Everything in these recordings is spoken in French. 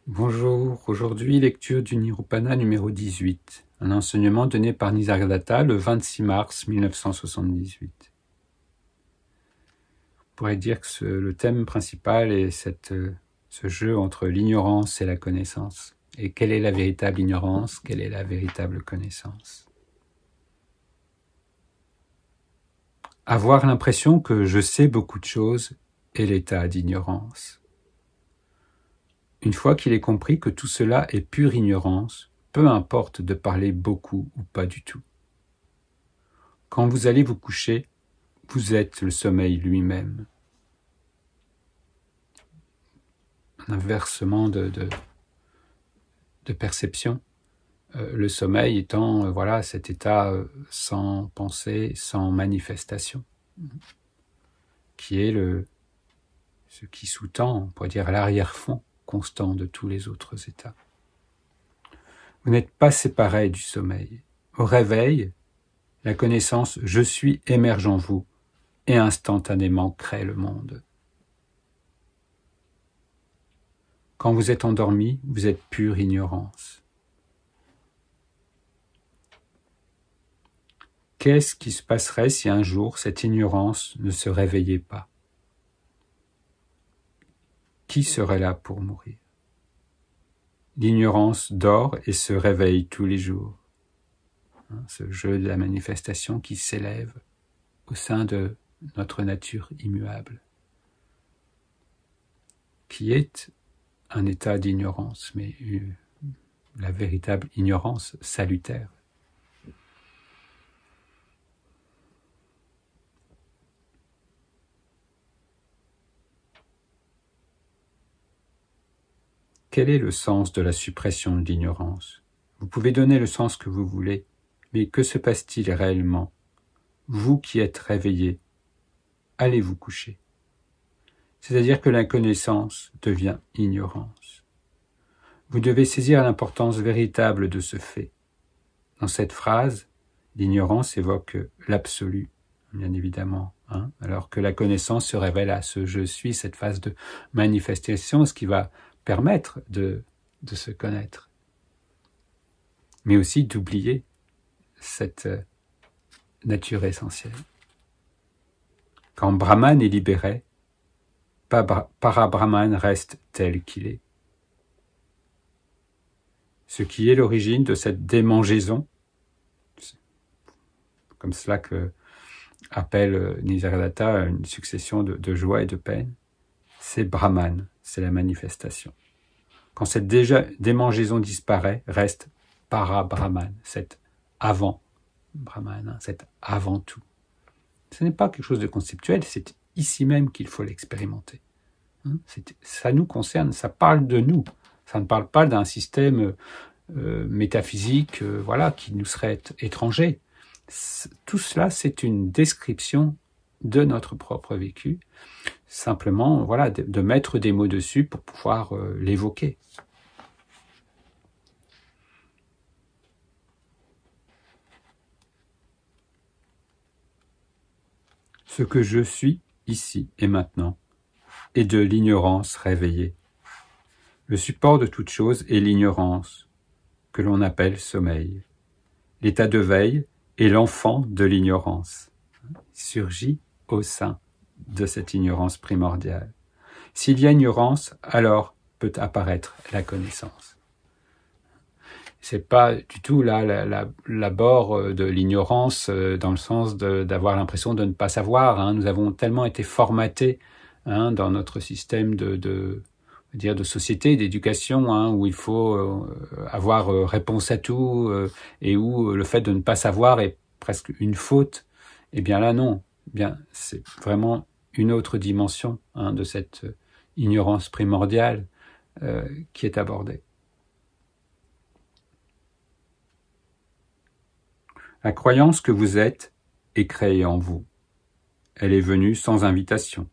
Bonjour, aujourd'hui lecture du Nirupada numéro 18, un enseignement donné par Nisargadatta le 26 mars 1978. On pourrait dire que le thème principal est ce jeu entre l'ignorance et la connaissance. Et quelle est la véritable ignorance, quelle est la véritable connaissance? Avoir l'impression que je sais beaucoup de choses est l'état d'ignorance. Une fois qu'il est compris que tout cela est pure ignorance, peu importe de parler beaucoup ou pas du tout. Quand vous allez vous coucher, vous êtes le sommeil lui-même. Un inversement de perception. Le sommeil étant cet état sans pensée, sans manifestation, qui est ce qui sous-tend, on pourrait dire, l'arrière-fond constant de tous les autres états. Vous n'êtes pas séparés du sommeil. Au réveil, la connaissance « je suis » émerge en vous et instantanément crée le monde. Quand vous êtes endormi, vous êtes pure ignorance. Qu'est-ce qui se passerait si un jour cette ignorance ne se réveillait pas? Qui serait là pour mourir? L'ignorance dort et se réveille tous les jours. Ce jeu de la manifestation qui s'élève au sein de notre nature immuable, qui est un état d'ignorance, mais la véritable ignorance salutaire. Quel est le sens de la suppression de l'ignorance? Vous pouvez donner le sens que vous voulez, mais que se passe-t-il réellement? Vous qui êtes réveillé, allez vous coucher. C'est-à-dire que la connaissance devient ignorance. Vous devez saisir l'importance véritable de ce fait. Dans cette phrase, l'ignorance évoque l'absolu, bien évidemment, alors que la connaissance se révèle à ce « je suis », cette phase de manifestation, ce qui va permettre de se connaître, mais aussi d'oublier cette nature essentielle. Quand Brahman est libéré, Para-Brahman reste tel qu'il est. Ce qui est l'origine de cette démangeaison, comme cela que appelle Nisargadatta une succession de joie et de peine, c'est Brahman, c'est la manifestation. Quand cette démangeaison disparaît, reste Para-Brahman, cet avant-Brahman, cet avant-tout. Ce n'est pas quelque chose de conceptuel, c'est ici même qu'il faut l'expérimenter. Ça nous concerne, ça parle de nous. Ça ne parle pas d'un système métaphysique qui nous serait étranger. Tout cela, c'est une description de notre propre vécu. Simplement, de mettre des mots dessus pour pouvoir l'évoquer. Ce que je suis ici et maintenant est de l'ignorance réveillée. Le support de toute chose est l'ignorance, que l'on appelle sommeil. L'état de veille est l'enfant de l'ignorance. Il surgit au sein de cette ignorance primordiale. S'il y a ignorance, alors peut apparaître la connaissance. C'est pas du tout l'abord de l'ignorance dans le sens d'avoir l'impression de ne pas savoir. Nous avons tellement été formatés dans notre système de société, d'éducation, où il faut avoir réponse à tout et où le fait de ne pas savoir est presque une faute. Eh bien là, non. Bien, c'est vraiment une autre dimension de cette ignorance primordiale qui est abordée. La croyance que vous êtes est créée en vous. Elle est venue sans invitation.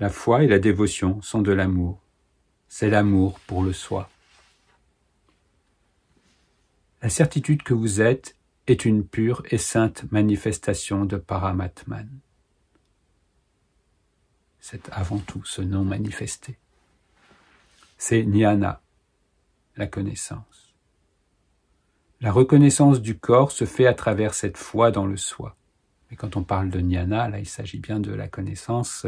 La foi et la dévotion sont de l'amour. C'est l'amour pour le soi. La certitude que vous êtes est une pure et sainte manifestation de Paramatman. C'est avant tout ce non manifesté. C'est jnana, la connaissance. La reconnaissance du corps se fait à travers cette foi dans le soi. Et quand on parle de jnana, là, il s'agit bien de la connaissance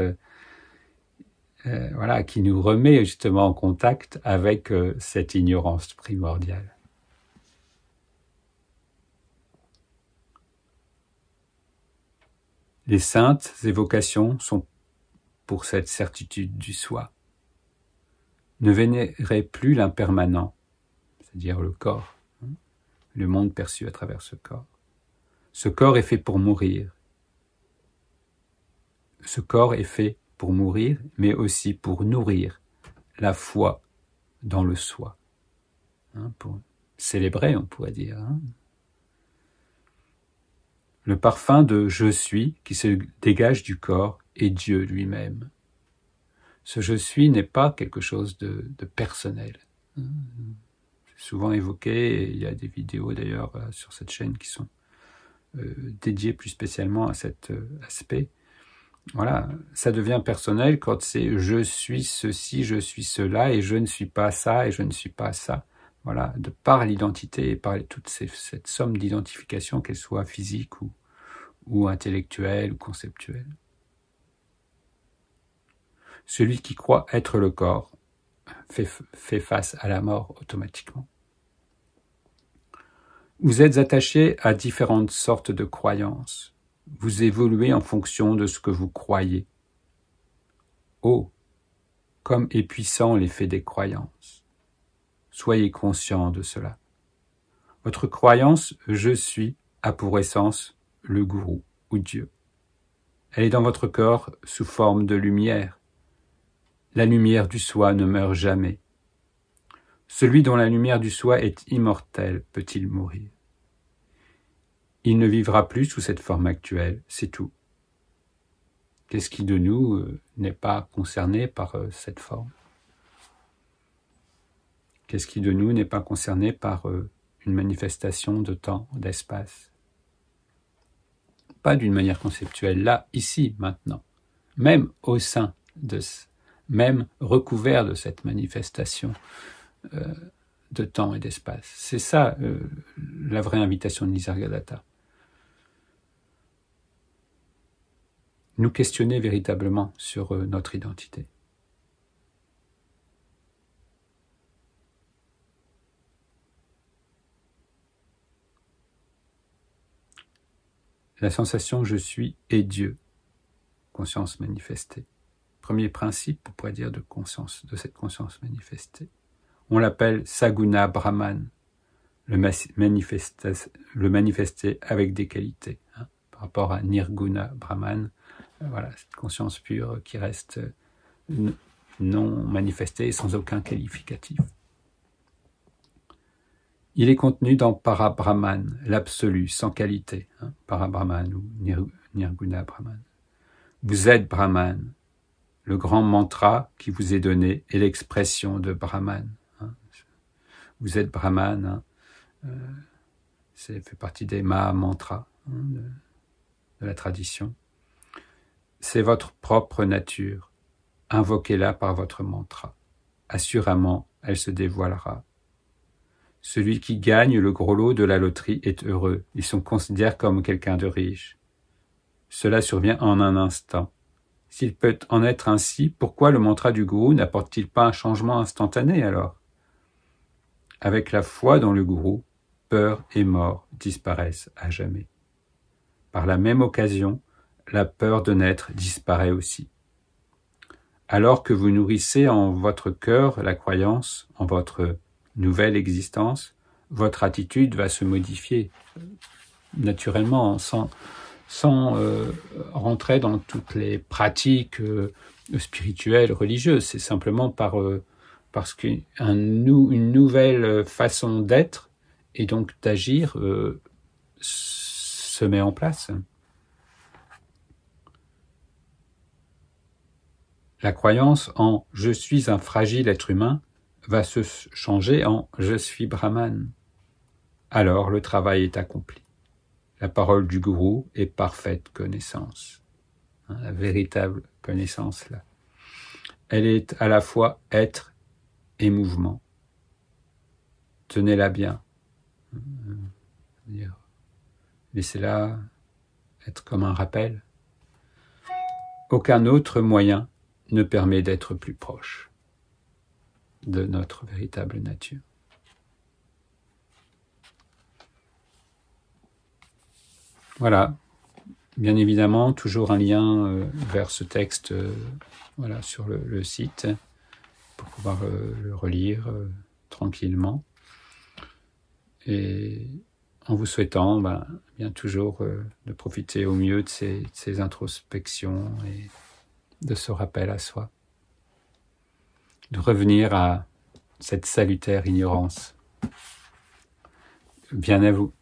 qui nous remet justement en contact avec cette ignorance primordiale. Les saintes évocations sont pour cette certitude du soi. Ne vénérez plus l'impermanent, c'est-à-dire le corps, le monde perçu à travers ce corps. Ce corps est fait pour mourir. Ce corps est fait pour mourir, mais aussi pour nourrir la foi dans le soi. Pour célébrer, on pourrait dire. Le parfum de « je suis » qui se dégage du corps est Dieu lui-même. Ce « je suis » n'est pas quelque chose de personnel. C'est souvent évoqué, et il y a des vidéos d'ailleurs sur cette chaîne qui sont dédiées plus spécialement à cet aspect. Voilà, ça devient personnel quand c'est « je suis ceci, je suis cela » et « je ne suis pas ça » et « je ne suis pas ça ». Voilà, de par l'identité et par toute cette somme d'identification, qu'elle soit physique ou intellectuelle ou conceptuelle. Celui qui croit être le corps fait face à la mort automatiquement. Vous êtes attaché à différentes sortes de croyances. Vous évoluez en fonction de ce que vous croyez. Oh, comme est puissant l'effet des croyances. Soyez conscient de cela. Votre croyance « je suis » a pour essence le gourou ou Dieu. Elle est dans votre corps sous forme de lumière. La lumière du soi ne meurt jamais. Celui dont la lumière du soi est immortelle peut-il mourir? Il ne vivra plus sous cette forme actuelle, c'est tout. Qu'est-ce qui de nous n'est pas concerné par cette forme? Qu'est-ce qui de nous n'est pas concerné par une manifestation de temps, d'espace? Pas d'une manière conceptuelle, là, ici, maintenant. Même au sein même recouvert de cette manifestation de temps et d'espace. C'est ça la vraie invitation de Nisargadatta. Nous questionner véritablement sur notre identité. La sensation « je suis » est Dieu, conscience manifestée. Premier principe, on pourrait dire, de cette conscience manifestée. On l'appelle Saguna Brahman, le manifester avec des qualités, par rapport à Nirguna Brahman, voilà, cette conscience pure qui reste non manifestée et sans aucun qualificatif. Il est contenu dans Parabrahman, l'absolu, sans qualité, Parabrahman ou Nirguna Brahman. Vous êtes Brahman. Le grand mantra qui vous est donné est l'expression de Brahman. Vous êtes Brahman, ça fait partie des Maha-mantras de la tradition. C'est votre propre nature. Invoquez-la par votre mantra. Assurément, elle se dévoilera. Celui qui gagne le gros lot de la loterie est heureux. Il se considère comme quelqu'un de riche. Cela survient en un instant. S'il peut en être ainsi, pourquoi le mantra du gourou n'apporte-t-il pas un changement instantané alors? Avec la foi dans le gourou, peur et mort disparaissent à jamais. Par la même occasion, la peur de naître disparaît aussi. Alors que vous nourrissez en votre cœur la croyance en votre nouvelle existence, votre attitude va se modifier naturellement, sans rentrer dans toutes les pratiques spirituelles, religieuses. C'est simplement parce qu'une nouvelle façon d'être et donc d'agir se met en place. La croyance en « je suis un fragile être humain » va se changer en « je suis Brahman ». Alors le travail est accompli. La parole du gourou est parfaite connaissance. La véritable connaissance, là. Elle est à la fois être et mouvement. Tenez-la bien. Laissez-la être comme un rappel. Aucun autre moyen ne permet d'être plus proche de notre véritable nature. Voilà. Bien évidemment, toujours un lien vers ce texte sur le site pour pouvoir le relire tranquillement. Et en vous souhaitant bien toujours de profiter au mieux de ces introspections et de ce rappel à soi. De revenir à cette salutaire ignorance. Bien à vous.